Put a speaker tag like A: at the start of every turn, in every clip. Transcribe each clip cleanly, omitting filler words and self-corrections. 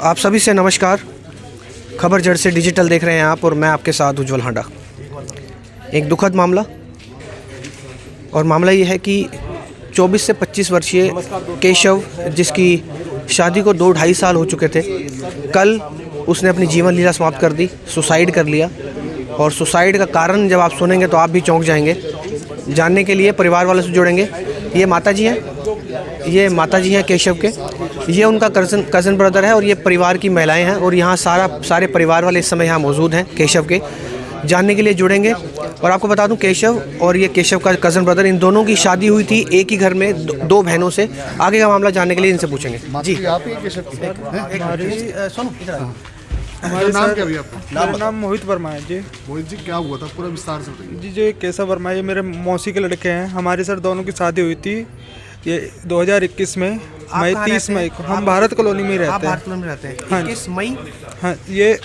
A: आप सभी से नमस्कार। खबर जड़ से डिजिटल देख रहे हैं आप, और मैं आपके साथ उज्जवल हांडा। एक दुखद मामला, और मामला ये है कि 24 से 25 वर्षीय केशव, जिसकी शादी को 2-2.5 साल हो चुके थे, कल उसने अपनी जीवन लीला समाप्त कर दी, सुसाइड कर लिया। और सुसाइड का कारण जब आप सुनेंगे तो आप भी चौंक जाएंगे। जानने के लिए परिवार वालों से जुड़ेंगे। ये माताजी हैं केशव के। ये उनका कज़न ब्रदर है, और ये परिवार की महिलाएं हैं, और यहाँ सारे परिवार वाले इस समय यहाँ मौजूद हैं केशव के। जानने के लिए जुड़ेंगे। और आपको बता दूं, केशव और ये केशव का कज़न ब्रदर, इन दोनों की शादी हुई थी एक ही घर में दो बहनों से। आगे का मामला जानने के लिए इनसे पूछेंगे। जी
B: आप ही केशव की
C: हमारे नाम क्या भैया आपका?
B: मेरा नाम मोहित वर्मा है जी।
C: मोहित जी, क्या हुआ था पूरा विस्तार से बताइए।
B: जी, जो केशव वर्मा ये मेरे मौसी के लड़के हैं। हमारी सर दोनों की शादी हुई थी ये 2021 में, मई 30 मई को। हम भारत कॉलोनी में ही रहते हैं।
A: हाँ, 21 मई।
B: हाँ, ये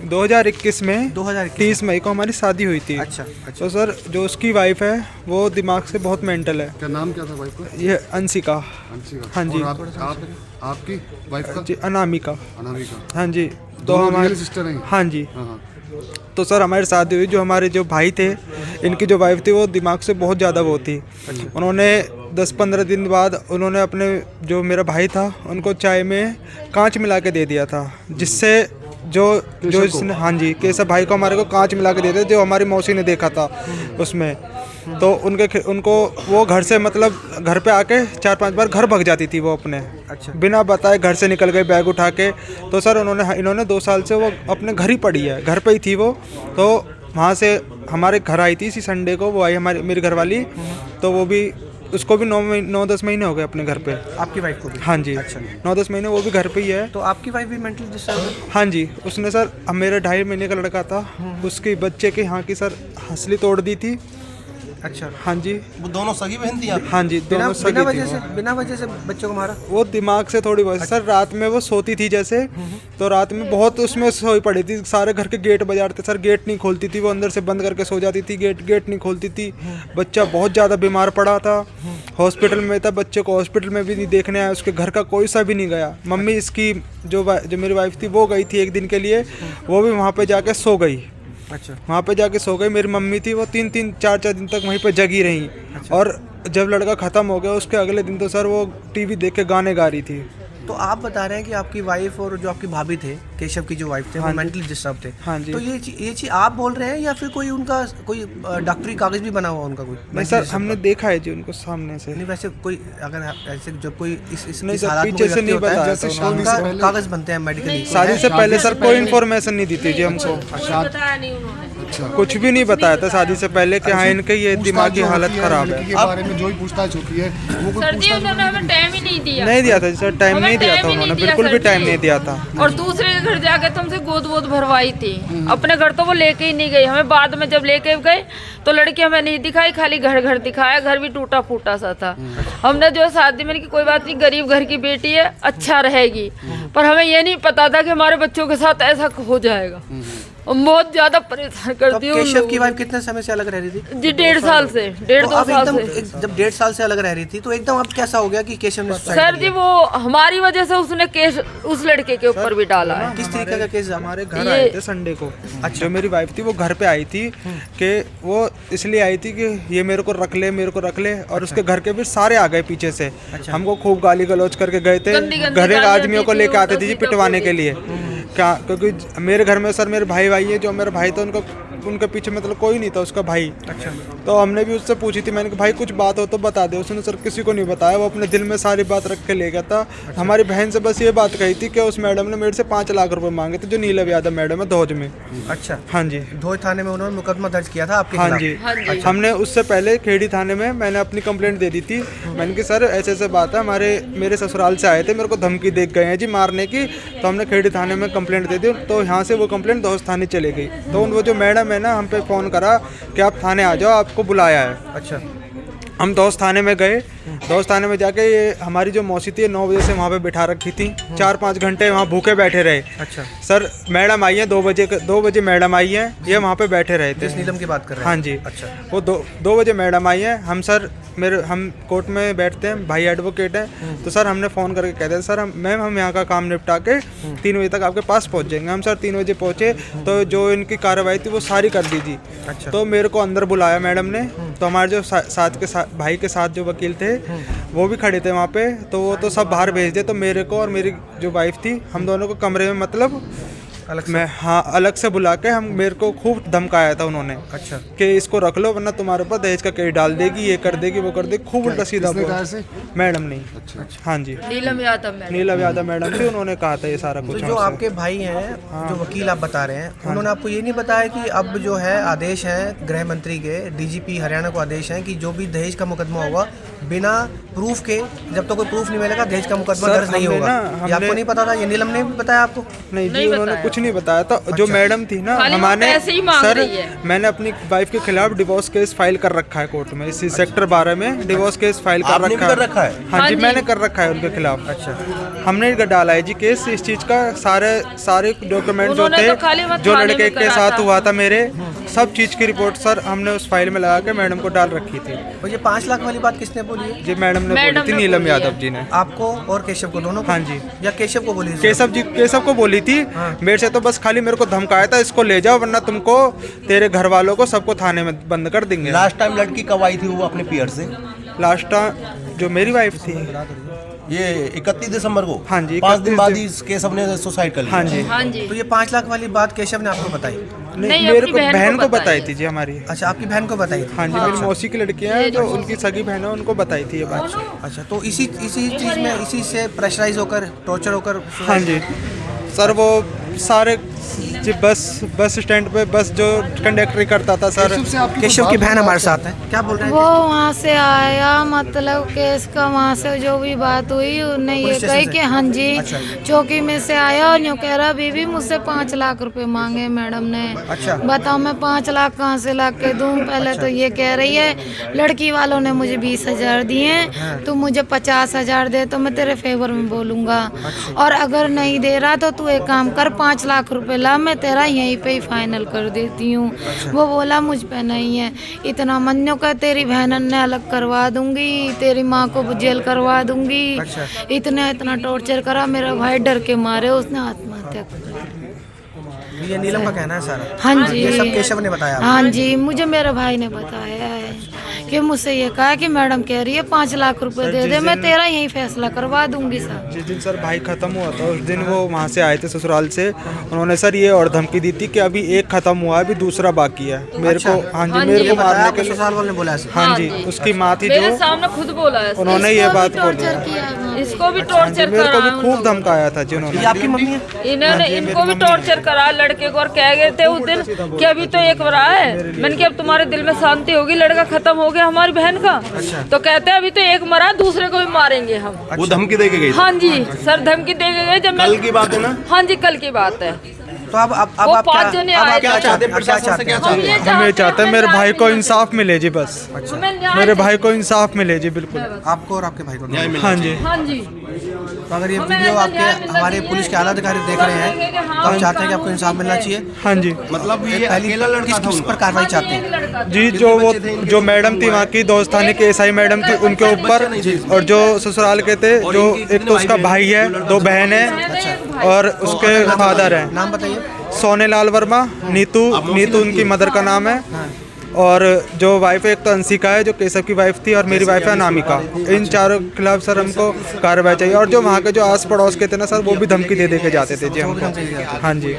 B: 2021 में 30 मई को हमारी शादी हुई थी।
A: अच्छा।
B: तो सर जो उसकी वाइफ है वो दिमाग से बहुत मेंटल है।
C: क्या नाम क्या था वाइफ का?
B: ये अंशिका। हाँ जी।
C: और आपकी वाइफ का?
B: जी, अनामिका।
C: अनामिका।
B: हाँ जी। तो हमारे
C: सिस्टर हैं?
B: हाँ जी।
C: हाँ।
B: तो सर हमारी शादी हुई, जो हमारे जो भाई थे, इनकी जो वाइफ थी वो दिमाग से बहुत ज़्यादा वो थी। उन्होंने 10-15 दिन बाद उन्होंने अपने जो मेरा भाई था उनको चाय में कांच मिला के दे दिया था, जिससे जो इसने, हाँ जी, केशव भाई को हमारे को कांच मिला के दे दिया, जो हमारी मौसी ने देखा था उसमें। तो उनको वो घर से, मतलब घर पे आके 4-5 बार घर भग जाती थी वो अपने।
A: अच्छा।
B: बिना बताए घर से निकल गए बैग उठा के। तो सर इन्होंने 2 साल से वो अपने घर ही पड़ी है, घर पे ही थी वो। तो वहाँ से हमारे घर आई थी इसी संडे को, वो आई मेरी घरवाली। तो वो भी, उसको भी 9-10 महीने हो गए अपने घर पे।
A: आपकी वाइफ को भी?
B: हाँ जी।
A: अच्छा।
B: 9-10 महीने वो भी घर पे ही है।
A: तो आपकी वाइफ भी मेंटल डिस्टर्ब है?
B: हाँ जी। उसने सर, अब मेरा 2.5 महीने का लड़का था, उसके बच्चे के यहाँ की सर हंसली तोड़ दी थी।
A: अच्छा।
B: हाँ जी।
D: वो दोनों सगी बहन थी आपकी?
B: हाँ जी, दोनों सगी थी।
A: बिना वजह से बच्चों को मारा?
B: वो दिमाग से थोड़ी बहुत। सर रात में वो सोती थी जैसे, तो रात में बहुत उसमें सोई पड़ी थी। सारे घर के गेट बजाते सर, गेट नहीं खोलती थी वो, अंदर से बंद करके सो जाती थी, गेट नहीं खोलती थी। बच्चा बहुत ज़्यादा बीमार पड़ा था, हॉस्पिटल में था। बच्चे को हॉस्पिटल में भी नहीं देखने आया, उसके घर का कोई सा भी नहीं गया। मम्मी इसकी जो मेरी वाइफ थी वो गई थी 1 दिन के लिए, वो भी वहाँ पर जाके सो गई।
A: अच्छा।
B: वहाँ पे जाके सो गई। मेरी मम्मी थी वो 3-3, 4-4 दिन तक वहीं पे जगी रही। अच्छा। और जब लड़का ख़त्म हो गया उसके अगले दिन तो सर वो टीवी देख के गाने गा रही थी।
A: तो आप बता रहे हैं कि आपकी वाइफ और जो आपकी भाभी थे, केशव की जो वाइफ थे, वो मेंटली डिस्टर्ब थे।
B: हाँ जी।
A: तो ये चीज़ आप बोल रहे हैं, या फिर कोई डॉक्टरी कागज भी बना हुआ उनका कोई?
B: नहीं सर, हमने देखा है जी उनको सामने से।
A: नहीं, वैसे कोई अगर ऐसे जब कोई इस
B: नहीं सर,
A: हालात में
B: पीछे से नहीं बताया
A: है, तो उनका कागज बनते हैं मेडिकली।
B: शादी से पहले सर कोई इन्फॉर्मेशन नहीं दी थी जी हमको। कुछ भी नहीं बताया था शादी से पहले कि हाँ इनके ये दिमागी हालत खराब है।
C: के बारे में जो भी पूछताछ होती है वो कोई
E: सर जी उन्होंने हमें टाइम ही नहीं दिया।
B: नहीं दिया था सर, टाइम नहीं दिया था उन्होंने, बिल्कुल भी टाइम नहीं दिया था।
E: और दूसरे के घर जाके तुमसे गोद भरवाई थी। अपने घर तो वो लेके ही नहीं गई, हमें बाद में जब लेके गए तो लड़की हमें नहीं दिखाई, खाली घर दिखाया। घर भी टूटा फूटा सा था। हमने जो शादी में कि कोई बात नहीं, गरीब घर की बेटी है, अच्छा रहेगी, पर हमें ये नहीं पता था कि हमारे बच्चों के साथ ऐसा हो जाएगा। बहुत ज्यादा परेशान करती हूँ।
A: केशव की वाइफ कितने समय से अलग रह रही थी?
E: जी 1.5 साल से, 1.5-2 साल से।
A: जब 1.5 साल से अलग रह रही थी तो एकदम अब कैसा हो गया कि केशव ने सुसाइड
E: सर जी वो हमारी वजह से उसने केस उस लड़के के ऊपर भी डाला है।
A: किस तरीके का केस?
B: हमारे घर आए थे संडे को। अच्छा। जो मेरी वाइफ थी वो घर पे आई थी कि वो इसलिए आई थी कि ये मेरे को रख ले। और उसके घर के भी सारे आ गए पीछे से। हमको खूब गाली गलौज करके गए थे। घर के आदमियों को लेके आते थे जी पिटवाने के लिए। क्या, क्योंकि मेरे घर में सर मेरे भाई है, जो मेरा भाई था उनके पीछे मतलब कोई नहीं था, उसका भाई। अच्छा। तो हमने भी उससे पूछी थी, मैंने कहा भाई कुछ बात हो तो बता दे। उसने सर किसी को नहीं बताया, वो अपने दिल में सारी बात रख के ले गया था। अच्छा। हमारी बहन से बस ये बात कही थी कि उस मैडम ने मेरे से 5 लाख रुपए मांगे थे, जो नीलम यादव मैडम है धौज में।
A: अच्छा।
B: हाँ जी।
A: धौज थाने में उन्होंने मुकदमा दर्ज किया था आपके?
B: हाँ जी। अच्छा। हमने उससे पहले खेड़ी थाने में मैंने अपनी कंप्लेंट दे दी थी। मैंने कहा सर ऐसे बात है, मेरे ससुराल से आए थे, मेरे को धमकी दे गए हैं जी मारने की। तो हमने खेड़ी थाने में कंप्लेंट दे दी, तो यहाँ से वो कंप्लेंट धौज थाने चले गई। तो वो जो मैडम है ना, हम पे फ़ोन करा कि आप थाने आ जाओ, आपको बुलाया है।
A: अच्छा।
B: हम धौज थाने में गए। दोस्त थाने में जाके ये हमारी जो मौसी थी 9 बजे से वहाँ पे बिठा रखी थी, 4-5 घंटे वहाँ भूखे बैठे रहे।
A: अच्छा,
B: सर मैडम आई है 2 बजे मैडम आई है, ये वहाँ पे बैठे रहे थे।
A: जिस नीलम की बात कर रहे हैं।
B: हाँ जी।
A: अच्छा,
B: वो 2 बजे मैडम आई है। हम कोर्ट में बैठते हैं, भाई एडवोकेट हैं, तो सर हमने फ़ोन करके कहते हैं सर हम यहाँ का काम निपटा के 3 बजे तक आपके पास पहुँच जाएंगे। हम सर 3 बजे पहुँचे तो जो इनकी कार्रवाई थी वो सारी कर दी थी।
A: अच्छा।
B: तो मेरे को अंदर बुलाया मैडम ने, तो हमारे जो भाई के साथ जो वकील थे वो भी खड़े थे वहाँ पे, तो वो तो सब बाहर भेज दिए। तो मेरे को और मेरी जो वाइफ थी, हम दोनों को कमरे में मतलब अलग से बुला के मेरे को खूब धमकाया था उन्होंने।
A: अच्छा,
B: कि इसको रख लो वरना तुम्हारे ऊपर दहेज का केस डाल देगी, ये कर देगी, वो कर देगी, खूब उल्टा सीधा बोला। मैडम नहीं। अच्छा। हाँ जी,
E: नीलम यादव
B: मैडम थी, उन्होंने कहा था ये सारा
A: तो
B: कुछ।
A: जो आपके भाई हैं, जो वकील आप बता रहे हैं, उन्होंने आपको ये नहीं बताया कि अब जो है आदेश है गृह मंत्री के, डीजीपी हरियाणा को आदेश है कि जो भी दहेज का मुकदमा होगा बिना प्रूफ के, जब तक कोई प्रूफ नहीं मिलेगा दहेज का मुकदमा दर्ज नहीं होगा। ये आपको नहीं पता था? ये नीलम ने भी बताया आपको?
B: नहीं जी, उन्होंने कुछ नहीं बताया था। जो मैडम थी ना, हमारे सर मैंने अपनी वाइफ के खिलाफ डिवोर्स केस फाइल कर रखा है कोर्ट में, इसी सेक्टर 12 में डिवोर्स केस फाइल कर रखा है। हाँ जी, मैंने कर रखा है उनके खिलाफ। अच्छा, हमने डाला है जी केस इस चीज का। सारे डॉक्यूमेंट जो थे, जो लड़के के साथ हुआ था मेरे, सब चीज की रिपोर्ट सर हमने उस फाइल में लगा के मैडम को डाल रखी थी।
A: और ये 5 लाख वाली बात किसने बोली है?
B: जी मैडम ने बोली थी, नीलम यादव जी ने।
A: आपको और केशव को, दोनों को?
B: हाँ जी।
A: या केशव को बोली?
B: केशव को बोली थी। मेरे से तो बस खाली मेरे को धमकाया था, इसको ले जाओ वरना तुमको, तेरे घर वालों को, सबको थाने में बंद कर देंगे।
D: लास्ट टाइम लड़की कब आई थी वो अपने पियर से?
B: लास्ट टाइम जो मेरी वाइफ थी,
D: ये 31 दिसंबर को।
B: हाँ जी,
D: 5 दिन बाद ही केशव ने सुसाइड कर लिया।
B: हाँ जी।
E: हाँ जी।
A: तो ये 5 लाख वाली बात केशव ने आपको बताई?
E: नहीं,
B: मेरे को बहन को बताई थी जी हमारी।
A: अच्छा, आपकी बहन को बताई थी?
B: हाँ जी, मेरी मौसी की लड़कियाँ हैं, जो उनकी सगी बहन है, उनको बताई थी ये बात।
A: अच्छा, तो इसी चीज़ में, इसी से प्रेशराइज होकर, टॉर्चर होकर?
B: हाँ जी सर, वो सारे जी बस स्टैंड पे बस जो कंडक्टरी करता था सर।
A: केशव की बहन हमारे साथ है, क्या बोल रहे हैं?
F: वो वहाँ से आया, मतलब केस का वहाँ से जो भी बात हुई उन्हें ये कही कि हाँ जी, चौकी में से आया और यूँ कह रहा बीबी मुझसे 5 लाख रुपए मांगे मैडम ने।
A: अच्छा,
F: बताओ मैं 5 लाख कहाँ से ला के दूँ? पहले तो ये कह रही है लड़की वालों ने मुझे 20,000 दिए, तू मुझे 50,000 दे तो मैं तेरे फेवर में बोलूँगा, और अगर नहीं दे रहा तो तू एक काम कर 5 लाख रुपए ला, मैं तेरा यहीं पे ही फाइनल कर देती हूँ। वो बोला मुझ पे नहीं है इतना, मन्यो का तेरी बहनन ने अलग करवा दूंगी, तेरी माँ को जेल करवा दूंगी। इतना टॉर्चर करा, मेरा भाई डर के मारे उसने आत्महत्या कर ली।
A: ये नीलम का कहना है सारा?
F: हाँ जी,
A: ये सब केशव ने बताया?
F: हाँ जी, मुझे मेरे भाई ने बताया है कि मुझसे ये कहा कि मैडम कह रही है 5 लाख रुपए दे दे, मैं तेरा यही फैसला करवा दूंगी सर।
B: जिस दिन सर भाई खत्म हुआ था उस दिन वो वहाँ से आए थे ससुराल से, उन्होंने सर ये और धमकी दी थी कि अभी एक खत्म हुआ है, अभी दूसरा बाकी है मेरे को। हाँ जी, मेरे को मारने के लिए
A: ससुराल वाले ने बोला?
B: हाँ जी, उसकी माँ थी
E: मेरे
B: जो,
E: सामने खुद बोला है,
B: उन्होंने ये बात बोली।
E: इसको भी टॉर्चर
B: मेरे को भी
E: करा,
B: खूब धमकाया था जी उन्होंने।
A: आपकी मम्मी है?
E: इन्होंने इनको भी टॉर्चर करा लड़के को, और कह गए थे उस दिन कि अभी तो एक मरा है। मैंने कहा अब तुम्हारे दिल में शांति होगी, लड़का खत्म हो गया हमारी बहन का। तो कहते हैं अभी तो एक मरा, दूसरे को भी मारेंगे हम।
D: वो धमकी दे के गई?
E: हाँ जी सर, धमकी दे के गए जब
D: कल की बात है ना?
E: हाँ जी, कल की बात है।
A: तो अब आप क्या चाहते हैं?
B: हम ये चाहते हैं मेरे भाई को इंसाफ मिले जी, बस मेरे भाई को इंसाफ मिले जी, बिल्कुल
A: आपको और आपके भाई को?
B: हाँ जी।
E: हाँ जी,
A: तो अगर ये वीडियो आपके हमारे पुलिस के आला अधिकारी देख रहे हैं तो आप चाहते हैं कि आपको इंसाफ मिलना चाहिए?
B: हाँ जी,
D: मतलब ये
A: पहली किस पर कार्रवाई चाहते हैं
B: जी? जो मैडम थी वहाँ की, दोस्त थाने की एसआई मैडम थी, उनके ऊपर, और जो ससुराल के थे, जो एक तो उसका भाई है, 2 बहन है और उसके फादर है।
A: नाम बताइए।
B: सोनेलाल वर्मा, नीतू उनकी मदर का नाम है, और जो वाइफ है एक तो अंशिका है जो केशव की वाइफ थी, और मेरी वाइफ है अनामिका। इन चारों के खिलाफ सर हमको कार्रवाई चाहिए। और जो वहाँ के जो आस पड़ोस के थे ना सर, वो भी धमकी दे के जाते थे जी हमको। हाँ जी,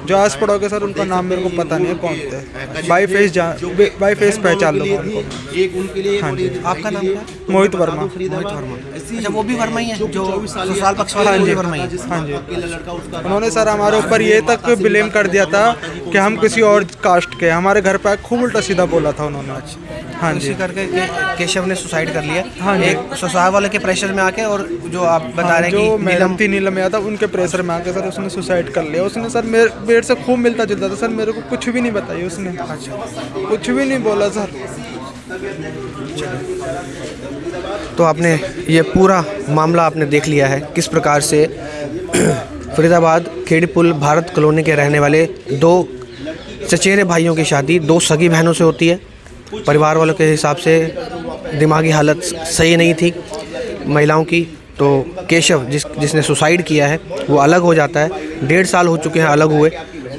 B: जो आस पड़ोस के सर, उनका नाम मेरे को पता नहीं है कौन थे, बाई फेस पहचान लो उनको। हाँ जी।
A: आपका नाम क्या?
B: मोहित वर्मा।
A: अच्छा, वो भी वर्मा ही है जो ससुराल पक्ष वाले?
B: हाँ जी,
A: वर्मा ही?
B: हाँ जी। उन्होंने सर हमारे ऊपर ये तक ब्लेम कर दिया था कि हम किसी और कास्ट के, हमारे घर पे खूब उल्टा सीधा बोला था उन्होंने। हाँ जी,
A: इसी करके केशव ने सुसाइड कर लिया।
B: हाँ जी।
A: एक ससुराल वाले के प्रेशर में आके, और जो आप बता रहे हैं
B: जो
A: कि
B: मैडम थी नीलम यादव, उनके प्रेशर में आके सर उसने सुसाइड कर लिया। उसने सर मेरे से खूब मिलता जुलता था सर, मेरे को कुछ भी नहीं बताई उसने। अच्छा, कुछ भी नहीं बोला सर।
A: तो आपने ये पूरा मामला आपने देख लिया है किस प्रकार से फरीदाबाद खेड़ी पुल भारत कॉलोनी के रहने वाले दो चचेरे भाइयों की शादी दो सगी बहनों से होती है। परिवार वालों के हिसाब से दिमागी हालत सही नहीं थी महिलाओं की, तो केशव जिसने सुसाइड किया है वो अलग हो जाता है। 1.5 साल हो चुके हैं अलग हुए,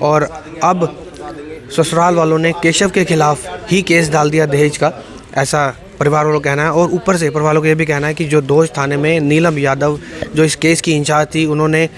A: और अब ससुराल वालों ने केशव के खिलाफ ही केस डाल दिया दहेज का, ऐसा परिवार वालों का कहना है। और ऊपर से परिवार वालों का ये भी कहना है कि जो दोष थाने में नीलम यादव जो इस केस की इंचार्ज थी, उन्होंने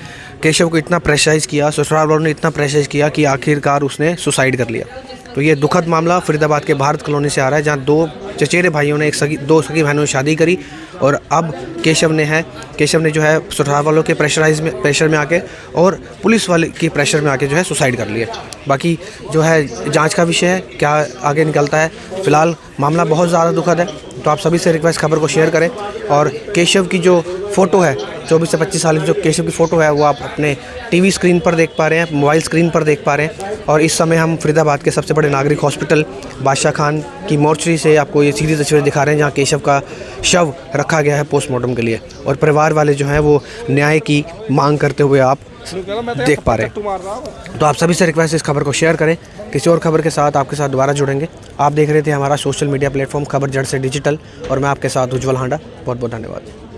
A: केशव को इतना प्रेशराइज़ किया, ससुराल वालों ने इतना प्रेशराइज़ किया कि आखिरकार उसने सुसाइड कर लिया। तो ये दुखद मामला फरीदाबाद के भारत कॉलोनी से आ रहा है, जहाँ दो चचेरे भाइयों ने दो सगी बहनों ने शादी करी, और अब केशव ने जो है ससुराल वालों के प्रेशर में आके और पुलिस वाले के प्रेशर में आके जो है सुसाइड कर लिया। बाकी जो है जांच का विषय है, क्या आगे निकलता है। फ़िलहाल मामला बहुत ज़्यादा दुखद है, तो आप सभी से रिक्वेस्ट खबर को शेयर करें। और केशव की जो फ़ोटो है 24 से 25 साल की जो केशव की फ़ोटो है वो आप अपने टीवी स्क्रीन पर देख पा रहे हैं, मोबाइल स्क्रीन पर देख पा रहे हैं। और इस समय हम फरीदाबाद के सबसे बड़े नागरिक हॉस्पिटल बादशाह खान की मोर्चरी से आपको ये सीधी तस्वीरें दिखा रहे हैं, जहाँ केशव का शव रखा गया है पोस्टमार्टम के लिए, और परिवार वाले जो हैं वो न्याय की मांग करते हुए आप देख पा रहे हैं। तो आप सभी से रिक्वेस्ट इस खबर को शेयर करें। किसी और खबर के साथ आपके साथ दोबारा जुड़ेंगे। आप देख रहे थे हमारा सोशल मीडिया प्लेटफॉर्म खबर जड़ से डिजिटल, और मैं आपके साथ उज्जवल हांडा। बहुत बहुत धन्यवाद।